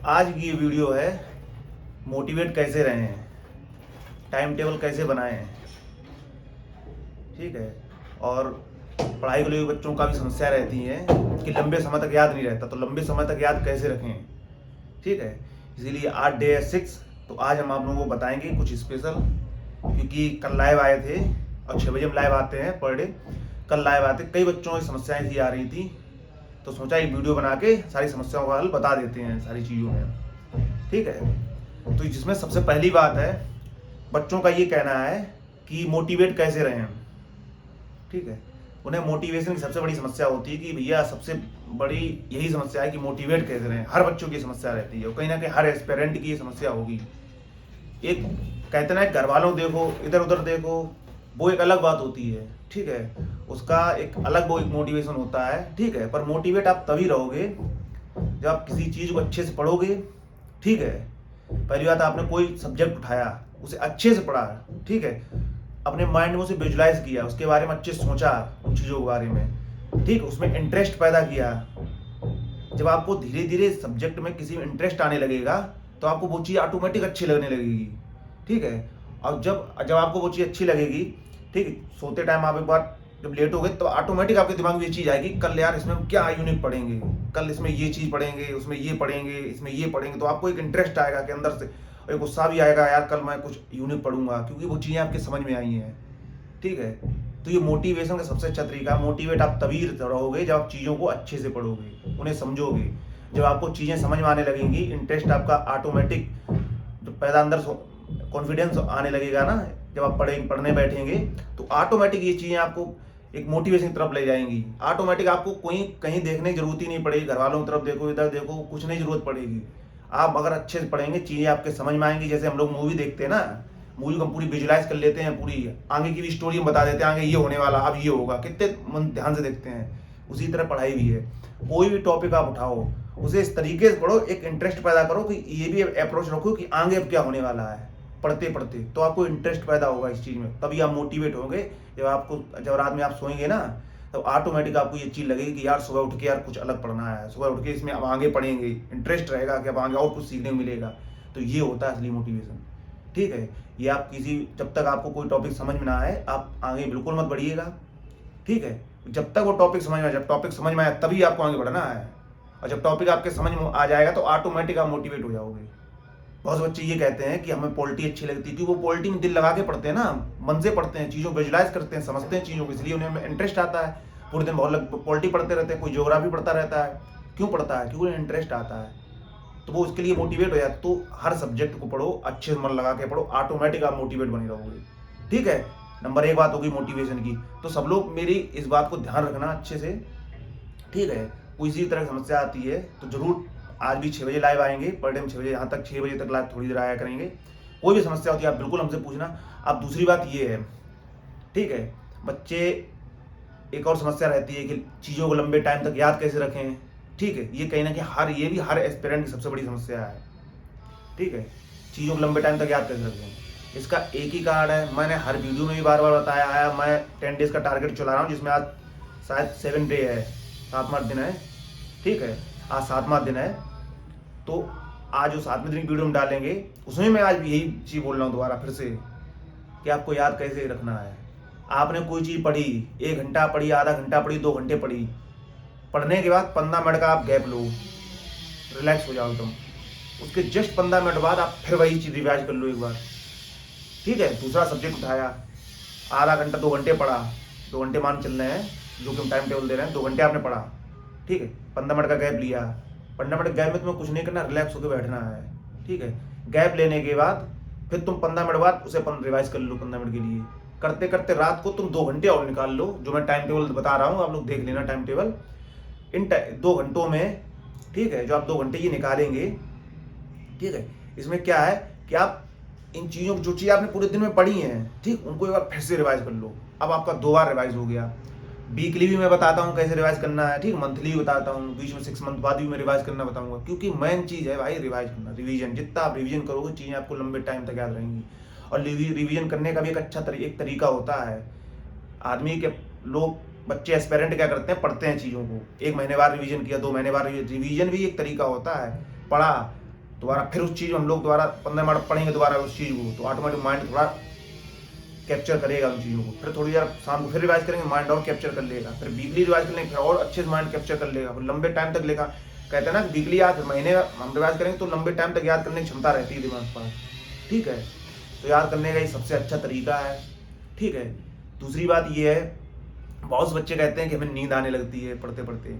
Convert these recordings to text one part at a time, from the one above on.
आज की ये वीडियो है मोटिवेट कैसे रहे हैं, टाइम टेबल कैसे बनाए हैं। ठीक है। और पढ़ाई को लेकर बच्चों का भी समस्या रहती है कि लंबे समय तक याद नहीं रहता, तो लंबे समय तक याद कैसे रखें। ठीक है। इसीलिए आज डे है 6। तो आज हम आप लोगों को बताएंगे कुछ स्पेशल, क्योंकि कल लाइव आए थे और 6 बजे हम लाइव आते हैं पर डे। कल लाइव आते कई बच्चों की समस्याएं थी आ रही थी, तो सोचा एक वीडियो बना के सारी समस्याओं का हल बता देते हैं सारी चीज़ों में। ठीक है। तो जिसमें सबसे पहली बात है, बच्चों का ये कहना है कि मोटिवेट कैसे रहें हम। ठीक है। उन्हें मोटिवेशन की सबसे बड़ी समस्या होती है कि भैया सबसे बड़ी यही समस्या है कि मोटिवेट कैसे रहें। हर बच्चों की समस्या रहती है और कहीं ना कहीं हर एस्पिरेंट की ये समस्या होगी। एक कहते ना, घर वालों देखो, इधर उधर देखो, वो एक अलग बात होती है। ठीक है। उसका एक अलग वो एक मोटिवेशन होता है। ठीक है। पर मोटिवेट आप तभी रहोगे जब आप किसी चीज़ को अच्छे से पढ़ोगे। ठीक है। पहली बात, आपने कोई सब्जेक्ट उठाया, उसे अच्छे से पढ़ा। ठीक है। अपने माइंड में उसे विजुलाइज किया, उसके बारे में अच्छे से सोचा, उन चीज़ों के बारे में। ठीक, उसमें इंटरेस्ट पैदा किया। जब आपको धीरे धीरे सब्जेक्ट में किसी में इंटरेस्ट आने लगेगा तो आपको वो चीज़ ऑटोमेटिक अच्छी लगने लगेगी। ठीक है। और जब जब आपको वो चीज़ अच्छी लगेगी, ठीक है, सोते टाइम आप एक बार जब लेट हो गए तो ऑटोमेटिक आपके दिमाग में ये चीज़ आएगी, कल यार इसमें हम क्या यूनिक पढ़ेंगे, कल इसमें ये चीज़ पढ़ेंगे, उसमें ये पढ़ेंगे, इसमें ये पढ़ेंगे। तो आपको एक इंटरेस्ट आएगा कि अंदर से, एक गुस्सा भी आएगा, यार कल मैं कुछ यूनिक पढ़ूंगा, क्योंकि वो चीज़ें आपके समझ में आई हैं। ठीक है। तो ये मोटिवेशन का सबसे अच्छा तरीका है। मोटिवेट आप तभी रहोगे जब आप चीज़ों को अच्छे से पढ़ोगे, उन्हें समझोगे। जब आपको चीज़ें समझ में आने लगेंगी, इंटरेस्ट आपका ऑटोमेटिक जो पैदा अंदर कॉन्फिडेंस आने लगेगा ना, जब आप पढ़ने बैठेंगे तो ऑटोमेटिक ये चीज़ें आपको एक मोटिवेशन की तरफ ले जाएंगी। ऑटोमेटिक आपको कोई कहीं देखने की जरूरत ही नहीं पड़ेगी, घर वालों की तरफ देखो, इधर देखो, कुछ नहीं जरूरत पड़ेगी। आप अगर अच्छे से पढ़ेंगे, चीज़ें आपके समझ में आएंगी। जैसे हम लोग मूवी देखते हैं ना, मूवी को हम पूरी विजुलाइज कर लेते हैं, पूरी आगे की भी स्टोरी हम बता देते हैं, आगे ये होने वाला, अब ये होगा, कितने मन ध्यान से देखते हैं। उसी तरह पढ़ाई भी है। कोई भी टॉपिक आप उठाओ, उसे इस तरीके से पढ़ो, एक इंटरेस्ट पैदा करो कि ये भी अप्रोच रखो कि आगे अब क्या होने वाला है। पढ़ते पढ़ते तो आपको इंटरेस्ट पैदा होगा इस चीज़ में, तभी आप मोटिवेट होंगे। जब रात में आप सोएंगे ना, तो ऑटोमेटिक आपको ये चीज़ लगेगी कि यार सुबह उठ के यार कुछ अलग पढ़ना है, सुबह उठ के इसमें अब आगे पढ़ेंगे, इंटरेस्ट रहेगा कि अब आगे और कुछ सीखने को मिलेगा। तो ये होता है असली मोटिवेशन। ठीक है। ये आप जब तक आपको कोई टॉपिक समझ में ना आए, आप आगे बिल्कुल मत बढ़िएगा। ठीक है। जब तक वो टॉपिक समझ में आए, जब टॉपिक समझ में आए तभी आपको आगे बढ़ना है। और जब टॉपिक आपके समझ में आ जाएगा तो ऑटोमेटिक आप मोटिवेट हो जाओगे। बहुत से बच्चे ये कहते हैं कि हमें पॉलिटी अच्छी लगती है, क्योंकि वो पॉलिटी में दिल लगा के पढ़ते हैं ना, मन से पढ़ते हैं, चीज़ों को विजुलाइज करते हैं, समझते हैं चीज़ों को, इसलिए उन्हें इंटरेस्ट आता है। पूरे दिन बहुत पॉलिटी पढ़ते रहते हैं, कोई ज्योग्राफी पढ़ता रहता है। क्यों पढ़ता है? क्योंकि उन्हें इंटरेस्ट आता है, तो वो उसके लिए मोटिवेट हो जाता है। तो हर सब्जेक्ट को पढ़ो, अच्छे से मन लगा के पढ़ो, ऑटोमेटिक आप मोटिवेट बने रहोगे। ठीक है। नंबर 1 बात होगी मोटिवेशन की। तो सब लोग मेरी इस बात को ध्यान रखना अच्छे से। ठीक है। कोई इसी तरह की समस्या आती है तो जरूर आज भी 6 बजे लाइव आएंगे, पर डे 6 बजे, यहाँ तक 6 बजे तक लाइव थोड़ी देर आया करेंगे। कोई भी समस्या होती है आप बिल्कुल हमसे पूछना। अब दूसरी बात ये है, ठीक है, बच्चे एक और समस्या रहती है कि चीज़ों को लंबे टाइम तक याद कैसे रखें। ठीक है। ये कहीं ना कहीं ये भी हर एस्पिरेंट की सबसे बड़ी समस्या है। ठीक है। चीज़ों को लंबे टाइम तक याद कैसे रखें, इसका एक ही कारण है, मैंने हर वीडियो में भी बार बार बताया है। मैं 10 डेज का टारगेट चला रहा हूँ, जिसमें आज शायद 7 डे है, 7वां दिन है। ठीक है। आज 7वां दिन है। तो आज जो 7वें दिन की वीडियो हम डालेंगे, उसमें मैं आज भी यही चीज़ बोल रहा हूँ दोबारा फिर से, कि आपको याद कैसे रखना है। आपने कोई चीज़ पढ़ी, 1 घंटा पढ़ी, आधा घंटा पढ़ी, 2 घंटे पढ़ी, पढ़ने के बाद 15 मिनट का आप गैप लो, रिलैक्स हो जाओ तुम। उसके जस्ट 15 मिनट बाद आप फिर वही चीज़ रिवाइज कर लो एक बार। ठीक है। दूसरा सब्जेक्ट उठाया, आधा घंटा 2 घंटे पढ़ा, 2 घंटे मान चल रहे हैं जो कि हम टाइम टेबल दे रहे हैं, 2 घंटे आपने पढ़ा। ठीक है। 15 मिनट का गैप लिया, 15 मिनट गैप में तुम्हें कुछ नहीं करना, रिलैक्स होकर बैठना है। ठीक है। गैप लेने के बाद फिर तुम 15 मिनट बाद उसे रिवाइज कर लो 15 मिनट के लिए। करते करते रात को तुम 2 घंटे और निकाल लो, जो मैं टाइम टेबल बता रहा हूँ, आप लोग देख लेना टाइम टेबल। इन 2 घंटों में, ठीक है, जो आप 2 घंटे ये निकालेंगे, ठीक है, इसमें क्या है कि आप इन चीज़ों जो चीज़ आपने पूरे दिन में पढ़ी हैं, ठीक, उनको एक बार फिर से रिवाइज कर लो। अब आपका 2 बार रिवाइज हो गया। वीकली भी मैं बताता हूँ कैसे रिवाइज करना है, ठीक, मंथली भी बताता हूँ, बीच में 6 मंथ बाद भी मैं रिवाइज करना बताऊंगा, क्योंकि मेन चीज़ है भाई रिवाइज करना, रिवीजन। जितना आप रिवीजन करोगे चीज़ें आपको लंबे टाइम तक याद रहेंगी। और रिवीजन करने का भी एक अच्छा एक तरीका होता है। आदमी के बच्चे एस्पेरेंट क्या करते हैं, पढ़ते हैं चीज़ों को, 1 महीने बाद रिवीजन किया, 2 महीने बाद रिवीजन भी एक तरीका होता है। पढ़ा, दोबारा फिर उस चीज़ हम लोग दोबारा 15 मिनट पढ़ेंगे दोबारा उस चीज़ को, तो ऑटोमेटिक माइंड थोड़ा कैप्चर करेगा उन चीज़ों को। फिर थोड़ी देर शाम को फिर रिवाइज करेंगे, माइंड और कैप्चर कर लेगा। फिर वीकली रिवाइज कर लेंगे, फिर और अच्छे से माइंड कैप्चर कर लेगा। फिर लंबे टाइम तक लेगा। कहते हैं ना वीकली याद, फिर महीने हम रिवाइज करेंगे तो लंबे टाइम तक याद करने की क्षमता रहती है दिमाग पर। ठीक है, तो याद करने का ये सबसे अच्छा तरीका है। ठीक है, दूसरी बात ये है, बहुत से बच्चे कहते हैं कि हमें नींद आने लगती है पढ़ते पढ़ते।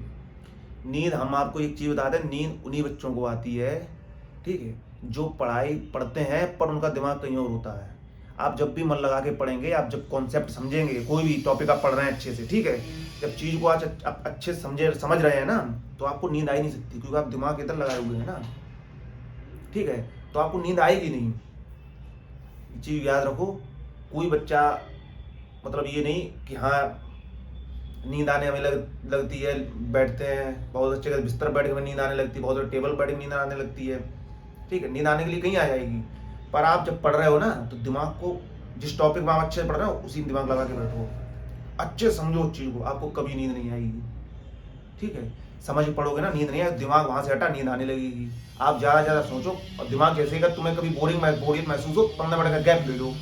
नींद, हम आपको एक चीज़ बताते हैं, नींद उन्हीं बच्चों को आती है, ठीक है, जो पढ़ाई पढ़ते हैं पर उनका दिमाग कहीं और होता है। आप जब भी मन लगा के पढ़ेंगे, आप जब कॉन्सेप्ट समझेंगे, कोई भी टॉपिक आप पढ़ रहे हैं अच्छे से, ठीक है, जब चीज़ को आज आप अच्छे से समझ रहे हैं ना, तो आपको नींद आ ही नहीं सकती, क्योंकि आप दिमाग इधर लगाए हुए हैं ना। ठीक है, तो आपको नींद आएगी नहीं। ये चीज़ याद रखो। कोई बच्चा, मतलब ये नहीं कि हाँ नींद आने हमें लगती है, बैठते हैं, बहुत अच्छे बिस्तर बैठ के हमें नींद आने लगती है, बहुत टेबल बैठ के नींद आने लगती है। ठीक है, नींद आने के लिए कहीं आ जाएगी, पर आप जब पढ़ रहे हो ना, तो दिमाग को, जिस टॉपिक में आप अच्छे से पढ़ रहे हो उसी में दिमाग लगा के बैठो, अच्छे समझो उस चीज़ को, आपको कभी नींद नहीं आएगी। ठीक है, समझ के पढ़ोगे ना, नींद नहीं आएगी, दिमाग वहाँ से हटा, नींद आने लगेगी। आप ज़्यादा सोचो, और दिमाग जैसे ही तुम्हें कभी बोरिंग महसूस हो, 15 मिनट का गैप ले लो,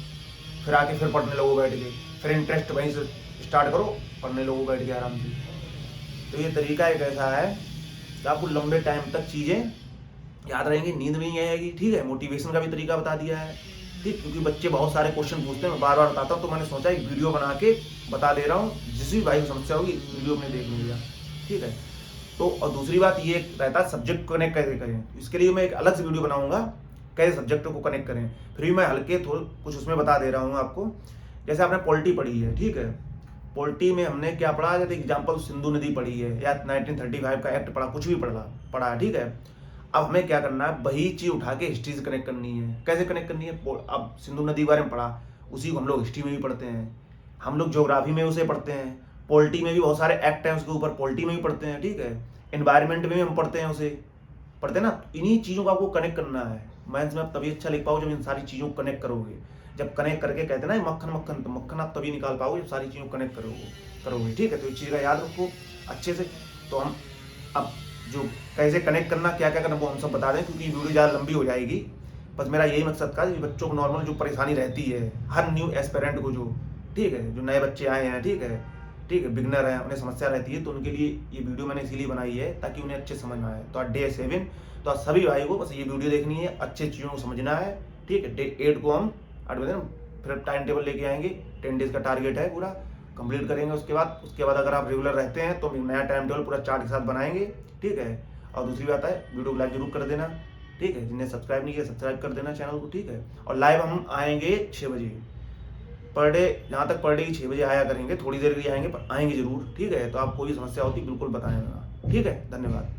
फिर आके फिर पढ़ने लगो बैठ के, फिर इंटरेस्ट वहीं से स्टार्ट करो, पढ़ने लगो बैठ के आराम से। तो ये तरीका एक ऐसा है कि आपको लंबे टाइम तक चीज़ें याद रहेंगी, नींद नहीं आएगी। ठीक है, मोटिवेशन का भी तरीका बता दिया है। ठीक, क्योंकि बच्चे बहुत सारे क्वेश्चन पूछते हैं, मैं बार बार बताता हूँ, तो मैंने सोचा एक वीडियो बना के बता दे रहा हूँ, जिस भी भाई को समस्या होगी वीडियो अपने देख लीजिएगा। ठीक है, तो और दूसरी बात ये रहता है सब्जेक्ट को कनेक्ट कैसे करें, इसके लिए मैं एक अलग से वीडियो बनाऊंगा, कैसे सब्जेक्टों को कनेक्ट करें। फिर भी मैं हल्के थोड़ा कुछ उसमें बता दे रहा हूँ आपको। जैसे आपने पॉलिटी पढ़ी है, ठीक है, पॉलिटी में हमने क्या पढ़ा, जैसे एग्जाम्पल सिंधु नदी पढ़ी है, या 1935 का एक्ट पढ़ा, कुछ भी पढ़ा है। ठीक है, अब हमें क्या करना है, वही चीज़ उठा के हिस्ट्री से कनेक्ट करनी है। कैसे कनेक्ट करनी है, अब सिंधु नदी के बारे में पढ़ा, उसी को हम लोग हिस्ट्री में भी पढ़ते हैं, हम लोग ज्योग्राफी में उसे पढ़ते हैं, पॉलिटी में भी बहुत सारे एक्ट हैं उसके ऊपर, पॉलिटी में भी पढ़ते हैं। ठीक है, एनवायरनमेंट में भी हम पढ़ते हैं, उसे पढ़ते हैं ना। इन्हीं चीज़ों को आपको कनेक्ट करना है। मैथ्स में आप तभी अच्छा लिख पाओ जब इन सारी चीज़ों को कनेक्ट करोगे। जब कनेक्ट करके, कहते हैं ना मक्खन मक्खन, तो मक्खन आप तभी निकाल पाओगे जब सारी चीज़ों को कनेक्ट करोगे। ठीक है, तो इस चीज़ का याद रखो अच्छे से। तो हम अब जो कैसे कनेक्ट करना, क्या क्या करना, वो हम सब बता दें, क्योंकि वीडियो ज़्यादा लंबी हो जाएगी। बस मेरा यही मकसद था कि बच्चों को नॉर्मल जो परेशानी रहती है, हर न्यू एस्पिरेंट को, जो ठीक है, जो नए बच्चे आए हैं, ठीक है, बिगनर हैं, उन्हें समस्या रहती है, तो उनके लिए ये वीडियो मैंने इसीलिए बनाई है ताकि उन्हें अच्छे समझ में आए। तो आज डे 7, तो आज सभी भाई को बस ये वीडियो देखनी है, अच्छे चीज़ों को समझना है। ठीक है, डे 8 को हम 8 बजे फिर टाइम टेबल लेके आएंगे, 10 डेज का टारगेट है, पूरा कंप्लीट करेंगे। उसके बाद अगर आप रेगुलर रहते हैं तो हम नया टाइम टेबल पूरा चार्ट के साथ बनाएंगे। ठीक है, और दूसरी बात है, वीडियो को लाइक जरूर कर देना। ठीक है, जिन्हें सब्सक्राइब नहीं किया सब्सक्राइब कर देना चैनल को। ठीक है, और लाइव हम आएंगे 6 बजे पर डे, जहाँ तक पर डे 6 बजे आया करेंगे, थोड़ी देर के लिए आएंगे पर आएंगे जरूर। ठीक है, तो आप कोई समस्या होती बिल्कुल बताएं। ठीक है, धन्यवाद।